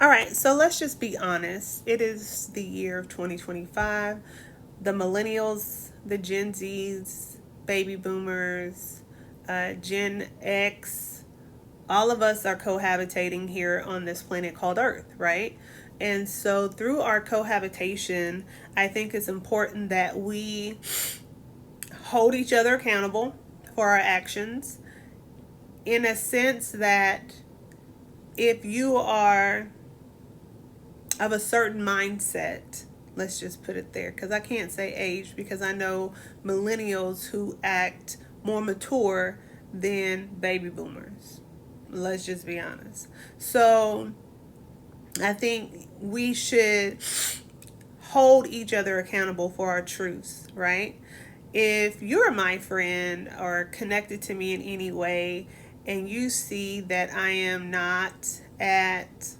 All right, so let's just be honest. It is the year of 2025. The millennials, the Gen Zs, baby boomers, Gen X, all of us are cohabitating here on this planet called Earth, right? And so through our cohabitation, I think it's important that we hold each other accountable for our actions in a sense that if you are of a certain mindset, let's just put it there, because I can't say age because I know millennials who act more mature than baby boomers. Let's just be honest. So I think we should hold each other accountable for our truths, right? If you're my friend or connected to me in any way and you see that I am not at,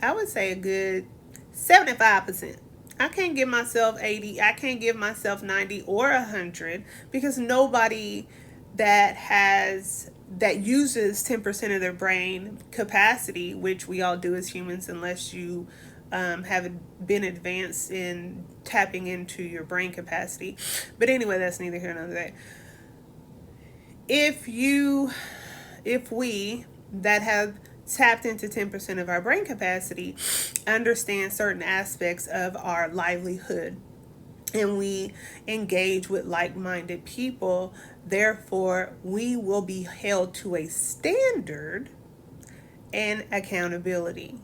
I would say, a good 75%. I can't give myself 80. I can't give myself 90 or 100 because nobody that uses 10% of their brain capacity, which we all do as humans, unless you have been advanced in tapping into your brain capacity. But anyway, that's neither here nor there. If you, if we that have tapped into 10% of our brain capacity understand certain aspects of our livelihood and we engage with like-minded people, therefore we will be held to a standard and accountability.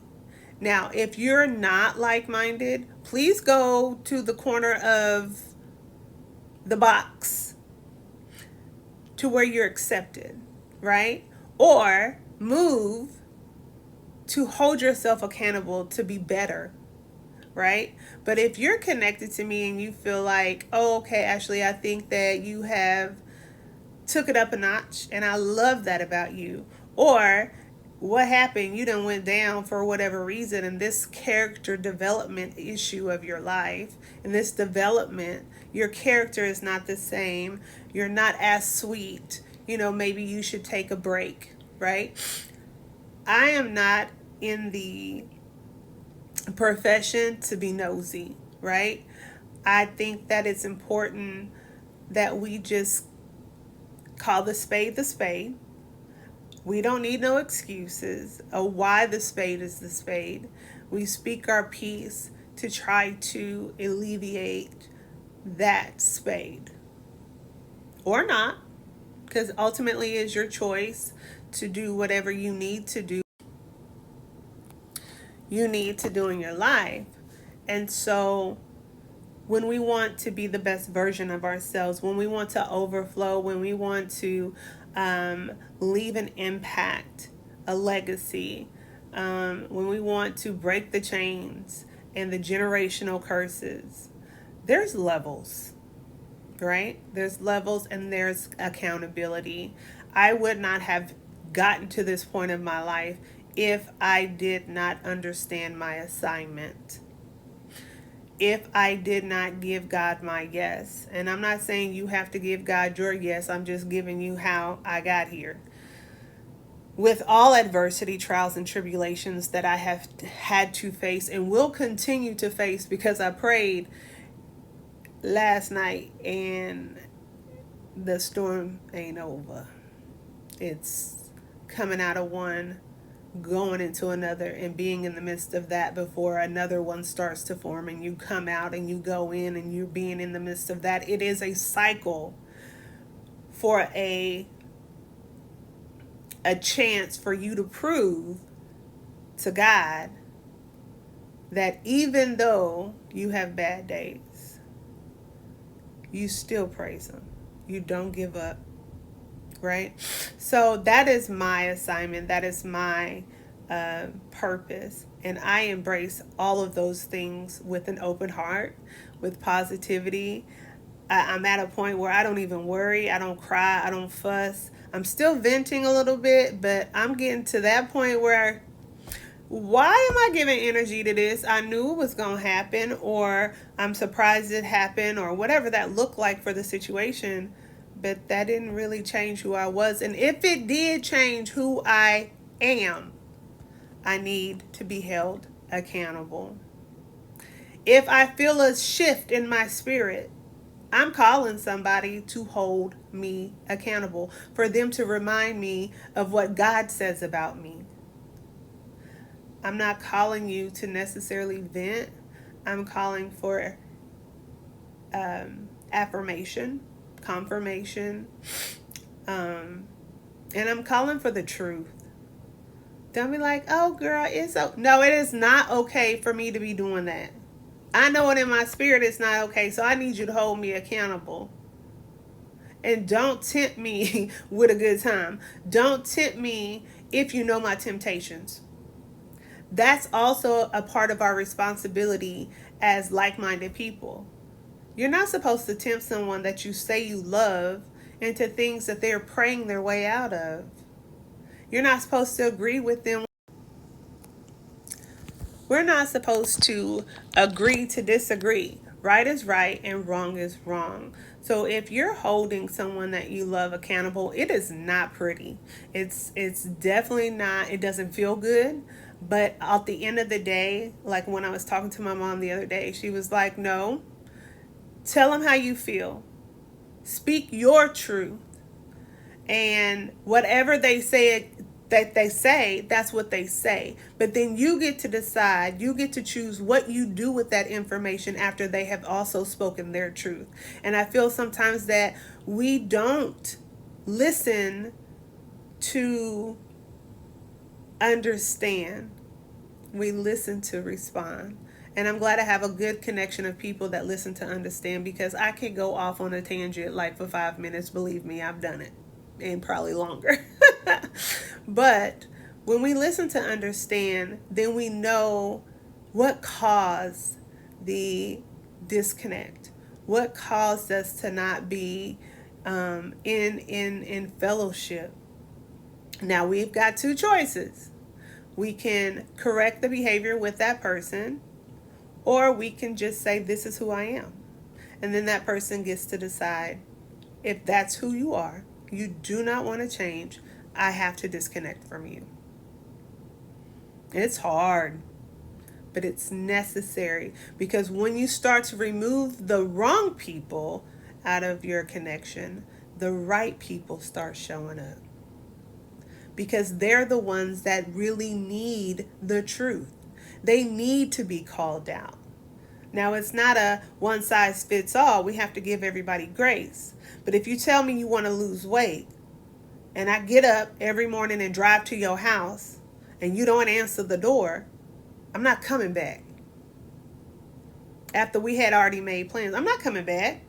Now, if you're not like-minded, please go to the corner of the box to where you're accepted, right? Or move to hold yourself accountable to be better, right? But if you're connected to me and you feel like, oh, okay, Ashley, I think that you have took it up a notch and I love that about you. Or what happened? You done went down for whatever reason, and this character development issue of your life, and this development, your character is not the same. You're not as sweet. Maybe you should take a break, right? I am not in the profession to be nosy, right? I think that it's important that we just call the spade the spade. We don't need no excuses of why the spade is the spade. We speak our piece to try to alleviate that spade. Or not, because ultimately it's your choice to do whatever you need to do in your life. And so when we want to be the best version of ourselves, when we want to overflow, when we want to leave an impact, a legacy, when we want to break the chains and the generational curses, there's levels, right? There's levels and there's accountability. I would not have gotten to this point of my life if I did not understand my assignment, if I did not give God my yes. And I'm not saying you have to give God your yes. I'm just giving you how I got here. With all adversity, trials, and tribulations that I have had to face and will continue to face, because I prayed last night and the storm ain't over. It's coming out of one, going into another, and being in the midst of that before another one starts to form, and you come out and you go in and you're being in the midst of that. It is a cycle for a chance for you to prove to God that even though you have bad days, you still praise Him. You don't give up, right? So that is my assignment. That is my purpose. And I embrace all of those things with an open heart, with positivity. I'm at a point where I don't even worry. I don't cry. I don't fuss. I'm still venting a little bit, but I'm getting to that point where why am I giving energy to this? I knew it was going to happen, or I'm surprised it happened, or whatever that looked like for the situation. But that didn't really change who I was. And if it did change who I am, I need to be held accountable. If I feel a shift in my spirit, I'm calling somebody to hold me accountable, for them to remind me of what God says about me. I'm not calling you to necessarily vent. I'm calling for affirmation, confirmation, and I'm calling for the truth. Don't be like, oh, girl, it's no, it is not okay for me to be doing that. I know it in my spirit it's not okay, so I need you to hold me accountable. And don't tempt me with a good time. Don't tempt me if you know my temptations. That's also a part of our responsibility as like-minded people. You're not supposed to tempt someone that you say you love into things that they're praying their way out of. You're not supposed to agree with them. We're not supposed to agree to disagree. Right is right and wrong is wrong. So if you're holding someone that you love accountable, it is not pretty. It's definitely not. It doesn't feel good. But at the end of the day, like when I was talking to my mom the other day, she was like, "No, tell them how you feel. Speak your truth. And whatever they say that's what they say. But then you get to decide, you get to choose what you do with that information after they have also spoken their truth." And I feel sometimes that we don't listen to understand. We listen to respond. And I'm glad I have a good connection of people that listen to understand, because I can go off on a tangent like for 5 minutes. Believe me, I've done it, and probably longer. But when we listen to understand, then we know what caused the disconnect, what caused us to not be in fellowship. Now we've got two choices. We can correct the behavior with that person, or we can just say, this is who I am. And then that person gets to decide if that's who you are, you do not want to change, I have to disconnect from you. It's hard, but it's necessary, because when you start to remove the wrong people out of your connection, the right people start showing up, because they're the ones that really need the truth. They need to be called out. Now, it's not a one size fits all. We have to give everybody grace. But if you tell me you want to lose weight, and I get up every morning and drive to your house, and you don't answer the door, I'm not coming back. After we had already made plans, I'm not coming back.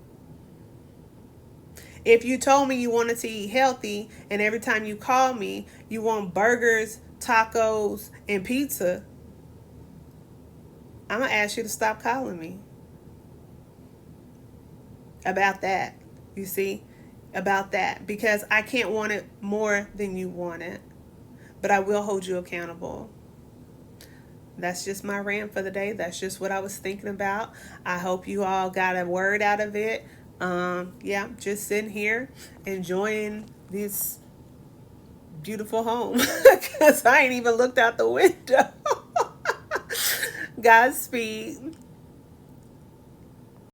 If you told me you wanted to eat healthy, and every time you call me, you want burgers, tacos, and pizza, I'm going to ask you to stop calling me about that. You see? About that. Because I can't want it more than you want it. But I will hold you accountable. That's just my rant for the day. That's just what I was thinking about. I hope you all got a word out of it. Yeah, just sitting here enjoying this beautiful home, because I ain't even looked out the window. Godspeed.